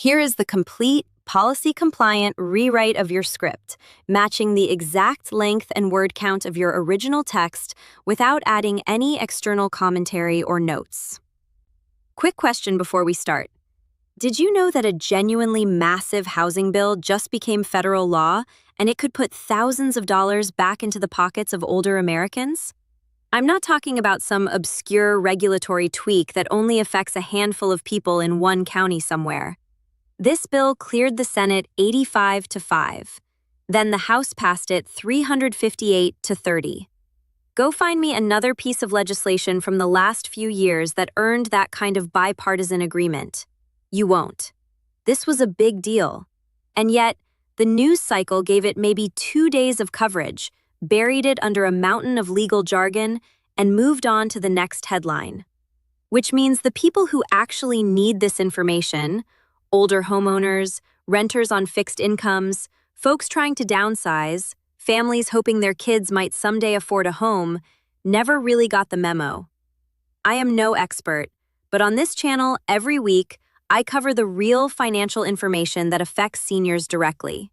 Here is the complete, policy-compliant rewrite of your script, matching the exact length and word count of your original text without adding any external commentary or notes. Quick question before we start. Did you know that a genuinely massive housing bill just became federal law, and it could put thousands of dollars back into the pockets of older Americans? I'm not talking about some obscure regulatory tweak that only affects a handful of people in one county somewhere. This bill cleared the Senate 85-5. Then the House passed it 358-30. Go find me another piece of legislation from the last few years that earned that kind of bipartisan agreement. You won't. This was a big deal. And yet, the news cycle gave it maybe 2 days of coverage, buried it under a mountain of legal jargon, and moved on to the next headline. Which means the people who actually need this information, older homeowners, renters on fixed incomes, folks trying to downsize, families hoping their kids might someday afford a home, never really got the memo. I am no expert, but on this channel, every week, I cover the real financial information that affects seniors directly.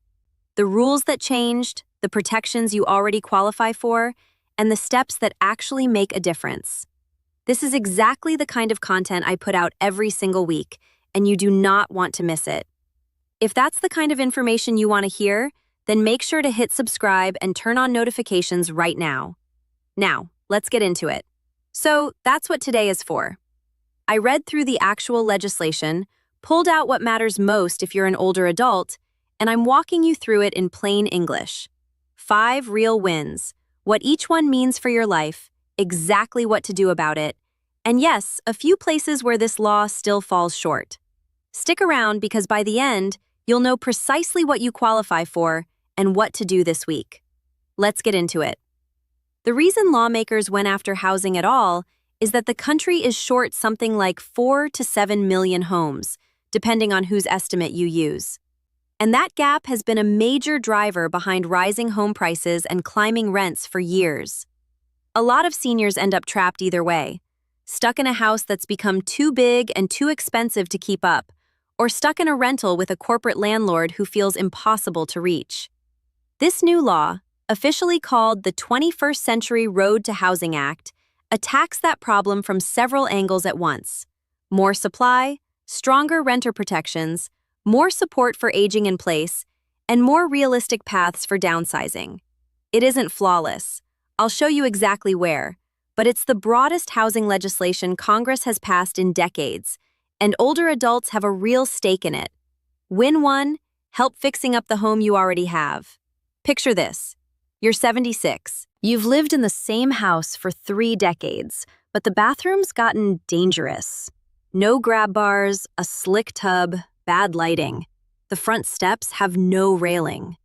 The rules that changed, the protections you already qualify for, and the steps that actually make a difference. This is exactly the kind of content I put out every single week, and you do not want to miss it. If that's the kind of information you want to hear, then make sure to hit subscribe and turn on notifications right now. Now, let's get into it. So, that's what today is for. I read through the actual legislation, pulled out what matters most if you're an older adult, and I'm walking you through it in plain English. 5 real wins, what each one means for your life, exactly what to do about it, and yes, a few places where this law still falls short. Stick around because by the end, you'll know precisely what you qualify for and what to do this week. Let's get into it. The reason lawmakers went after housing at all is that the country is short something like 4 to 7 million homes, depending on whose estimate you use. And that gap has been a major driver behind rising home prices and climbing rents for years. A lot of seniors end up trapped either way, stuck in a house that's become too big and too expensive to keep up, or stuck in a rental with a corporate landlord who feels impossible to reach. This new law, officially called the 21st Century Road to Housing Act, attacks that problem from several angles at once. More supply, stronger renter protections, more support for aging in place, and more realistic paths for downsizing. It isn't flawless. I'll show you exactly where, but it's the broadest housing legislation Congress has passed in decades, and older adults have a real stake in it. Win one, help fixing up the home you already have. Picture this. You're 76. You've lived in the same house for 3 decades, but the bathroom's gotten dangerous. No grab bars, a slick tub, bad lighting. The front steps have no railing.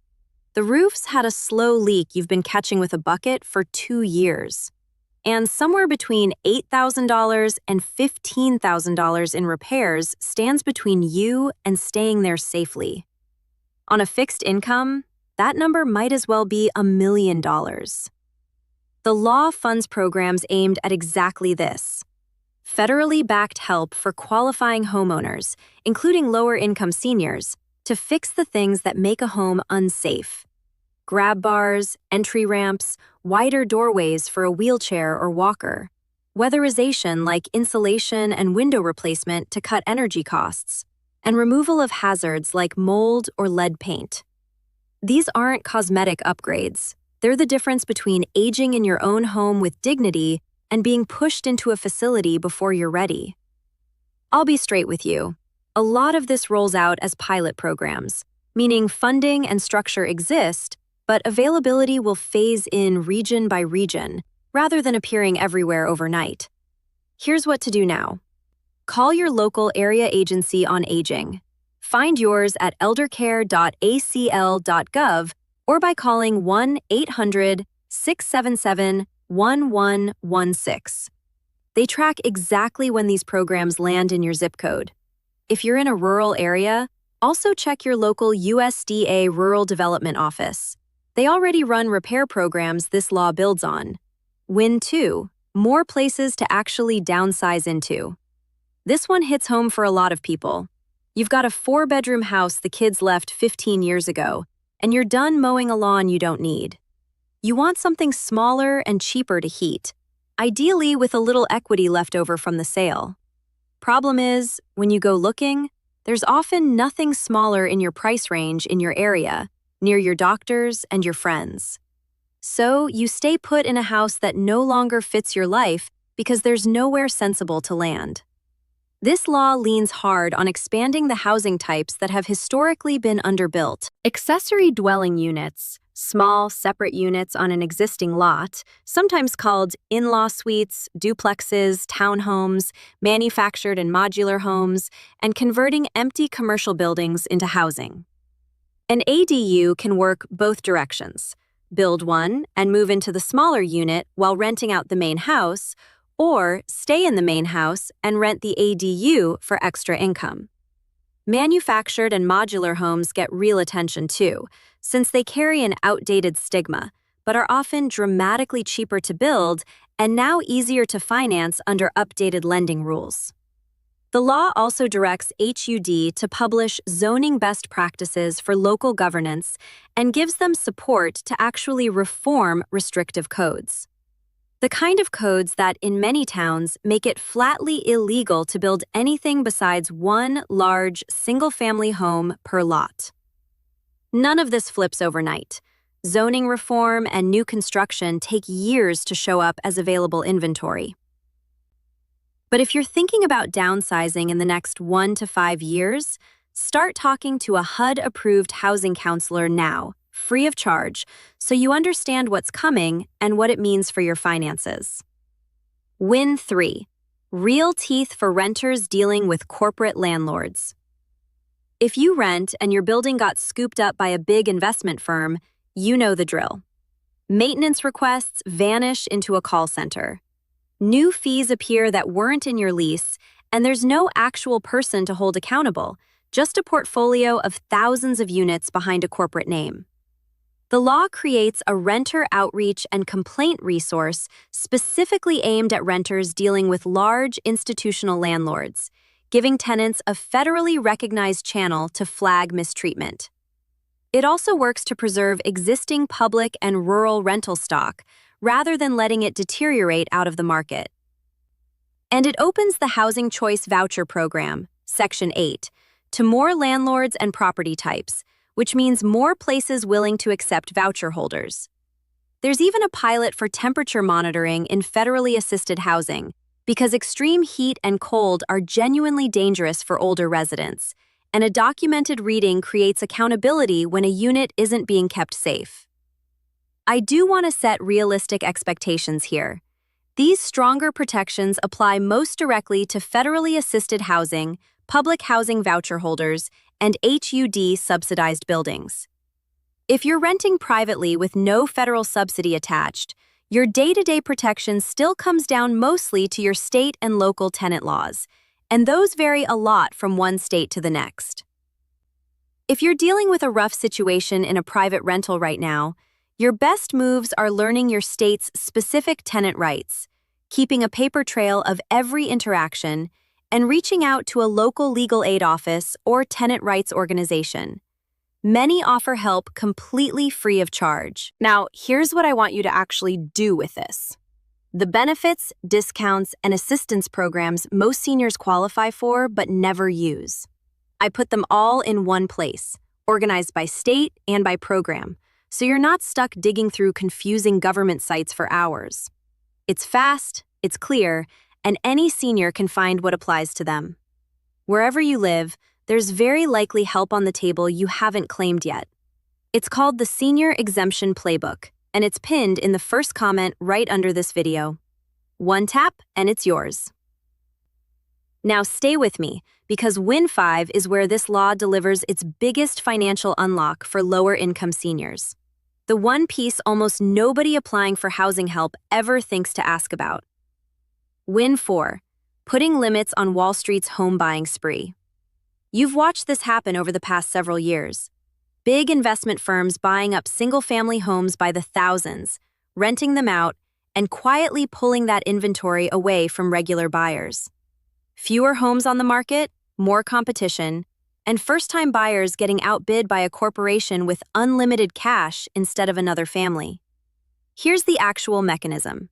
The roof's had a slow leak you've been catching with a bucket for 2 years. And somewhere between $8,000 and $15,000 in repairs stands between you and staying there safely. On a fixed income, that number might as well be $1 million. The law funds programs aimed at exactly this. Federally backed help for qualifying homeowners, including lower-income seniors, to fix the things that make a home unsafe. Grab bars, entry ramps, wider doorways for a wheelchair or walker, weatherization like insulation and window replacement to cut energy costs, and removal of hazards like mold or lead paint. These aren't cosmetic upgrades. They're the difference between aging in your own home with dignity and being pushed into a facility before you're ready. I'll be straight with you. A lot of this rolls out as pilot programs, meaning funding and structure exist, but availability will phase in region by region, rather than appearing everywhere overnight. Here's what to do now. Call your local area agency on aging. Find yours at eldercare.acl.gov or by calling 1-800-677-1116. They track exactly when these programs land in your zip code. If you're in a rural area, also check your local USDA Rural Development Office. They already run repair programs this law builds on. Win 2, more places to actually downsize into. This one hits home for a lot of people. You've got a 4-bedroom house the kids left 15 years ago, and you're done mowing a lawn you don't need. You want something smaller and cheaper to heat, ideally with a little equity left over from the sale. Problem is, when you go looking, there's often nothing smaller in your price range in your area, near your doctors and your friends. So you stay put in a house that no longer fits your life because there's nowhere sensible to land. This law leans hard on expanding the housing types that have historically been underbuilt. Accessory dwelling units, small, separate units on an existing lot, sometimes called in-law suites, duplexes, townhomes, manufactured and modular homes, and converting empty commercial buildings into housing. An ADU can work both directions. Build one and move into the smaller unit while renting out the main house, or stay in the main house and rent the ADU for extra income. Manufactured and modular homes get real attention too, since they carry an outdated stigma, but are often dramatically cheaper to build and now easier to finance under updated lending rules. The law also directs HUD to publish zoning best practices for local governance and gives them support to actually reform restrictive codes. The kind of codes that, in many towns, make it flatly illegal to build anything besides one large, single-family home per lot. None of this flips overnight. Zoning reform and new construction take years to show up as available inventory. But if you're thinking about downsizing in the next 1 to 5 years, start talking to a HUD-approved housing counselor now, free of charge, so you understand what's coming and what it means for your finances. Win 3. Real teeth for renters dealing with corporate landlords. If you rent and your building got scooped up by a big investment firm, you know the drill. Maintenance requests vanish into a call center. New fees appear that weren't in your lease, and there's no actual person to hold accountable, just a portfolio of thousands of units behind a corporate name. The law creates a renter outreach and complaint resource specifically aimed at renters dealing with large institutional landlords, giving tenants a federally recognized channel to flag mistreatment. It also works to preserve existing public and rural rental stock, rather than letting it deteriorate out of the market. And it opens the Housing Choice Voucher Program, Section 8, to more landlords and property types, which means more places willing to accept voucher holders. There's even a pilot for temperature monitoring in federally assisted housing, because extreme heat and cold are genuinely dangerous for older residents, and a documented reading creates accountability when a unit isn't being kept safe. I do want to set realistic expectations here. These stronger protections apply most directly to federally assisted housing, public housing voucher holders, and HUD-subsidized buildings. If you're renting privately with no federal subsidy attached, your day-to-day protection still comes down mostly to your state and local tenant laws, and those vary a lot from one state to the next. If you're dealing with a rough situation in a private rental right now, your best moves are learning your state's specific tenant rights, keeping a paper trail of every interaction, and reaching out to a local legal aid office or tenant rights organization. Many offer help completely free of charge. Now, here's what I want you to actually do with this. The benefits, discounts, and assistance programs most seniors qualify for but never use. I put them all in one place, organized by state and by program, so you're not stuck digging through confusing government sites for hours. It's fast, it's clear, and any senior can find what applies to them. Wherever you live, there's very likely help on the table you haven't claimed yet. It's called the Senior Exemption Playbook, and it's pinned in the first comment right under this video. One tap, and it's yours. Now stay with me, because Win 5 is where this law delivers its biggest financial unlock for lower-income seniors. The one piece almost nobody applying for housing help ever thinks to ask about. Win 4, putting limits on Wall Street's home buying spree. You've watched this happen over the past several years. Big investment firms buying up single-family homes by the thousands, renting them out, and quietly pulling that inventory away from regular buyers. Fewer homes on the market, more competition, and first-time buyers getting outbid by a corporation with unlimited cash instead of another family. Here's the actual mechanism.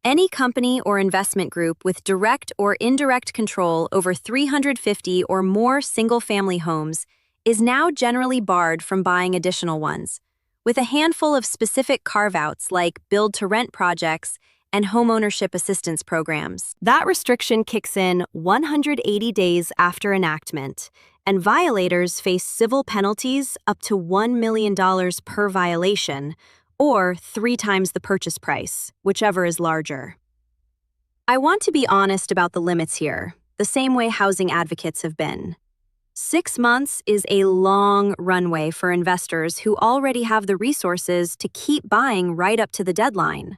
Any company or investment group with direct or indirect control over 350 or more single-family homes is now generally barred from buying additional ones, with a handful of specific carve-outs like build-to-rent projects and homeownership assistance programs. That restriction kicks in 180 days after enactment, and violators face civil penalties up to $1 million per violation, or 3 times the purchase price, whichever is larger. I want to be honest about the limits here, the same way housing advocates have been. 6 months is a long runway for investors who already have the resources to keep buying right up to the deadline.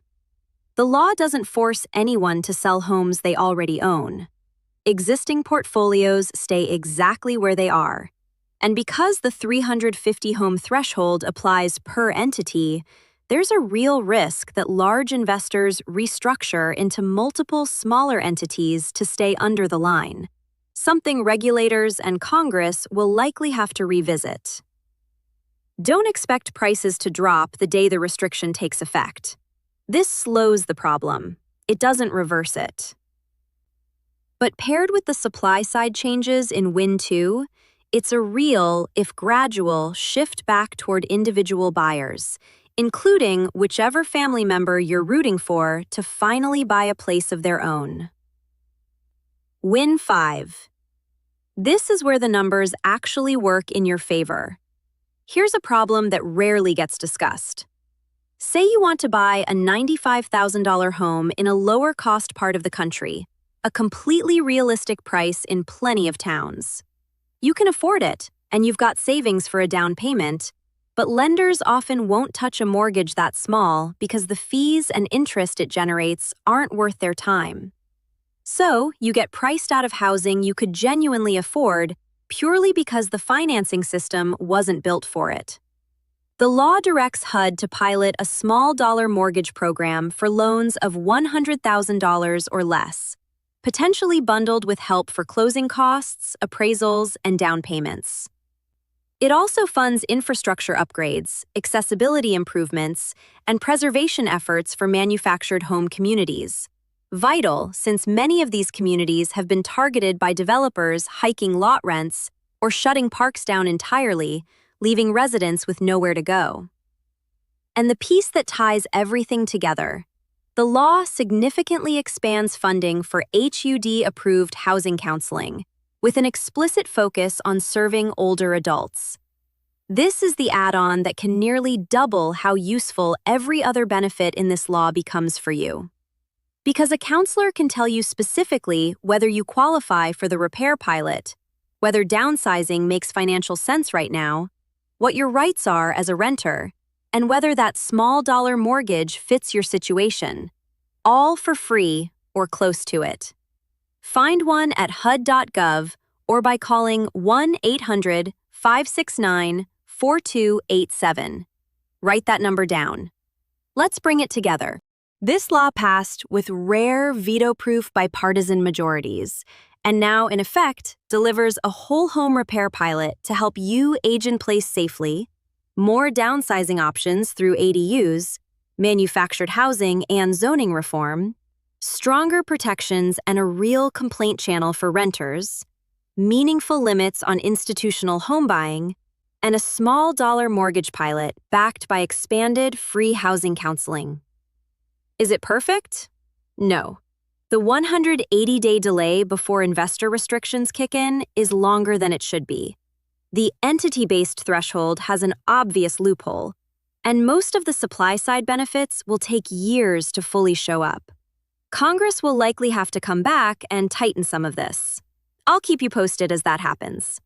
The law doesn't force anyone to sell homes they already own. Existing portfolios stay exactly where they are. And because the 350 home threshold applies per entity, there's a real risk that large investors restructure into multiple smaller entities to stay under the line, something regulators and Congress will likely have to revisit. Don't expect prices to drop the day the restriction takes effect. This slows the problem. It doesn't reverse it. But paired with the supply-side changes in Win 2, it's a real, if gradual, shift back toward individual buyers, including whichever family member you're rooting for to finally buy a place of their own. Win 5. This is where the numbers actually work in your favor. Here's a problem that rarely gets discussed. Say you want to buy a $95,000 home in a lower-cost part of the country, a completely realistic price in plenty of towns. You can afford it, and you've got savings for a down payment, but lenders often won't touch a mortgage that small because the fees and interest it generates aren't worth their time. So, you get priced out of housing you could genuinely afford purely because the financing system wasn't built for it. The law directs HUD to pilot a small-dollar mortgage program for loans of $100,000 or less, potentially bundled with help for closing costs, appraisals, and down payments. It also funds infrastructure upgrades, accessibility improvements, and preservation efforts for manufactured home communities. Vital, since many of these communities have been targeted by developers hiking lot rents or shutting parks down entirely, leaving residents with nowhere to go. And the piece that ties everything together: the law significantly expands funding for HUD-approved housing counseling, with an explicit focus on serving older adults. This is the add-on that can nearly double how useful every other benefit in this law becomes for you. Because a counselor can tell you specifically whether you qualify for the repair pilot, whether downsizing makes financial sense right now, what your rights are as a renter, and whether that small-dollar mortgage fits your situation, all for free or close to it. Find one at HUD.gov or by calling 1-800-569-4287. Write that number down. Let's bring it together. This law passed with rare veto-proof bipartisan majorities, and now, in effect, delivers a whole home repair pilot to help you age in place safely, more downsizing options through ADUs, manufactured housing and zoning reform, stronger protections and a real complaint channel for renters, meaningful limits on institutional home buying, and a small-dollar mortgage pilot backed by expanded free housing counseling. Is it perfect? No. The 180-day delay before investor restrictions kick in is longer than it should be. The entity-based threshold has an obvious loophole, and most of the supply-side benefits will take years to fully show up. Congress will likely have to come back and tighten some of this. I'll keep you posted as that happens.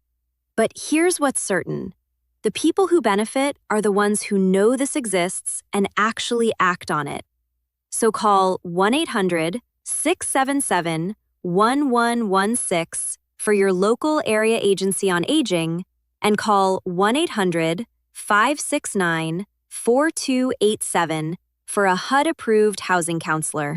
But here's what's certain. The people who benefit are the ones who know this exists and actually act on it. So call 1-800-677-1116 for your local area agency on aging, and call 1-800-569-4287 for a HUD-approved housing counselor.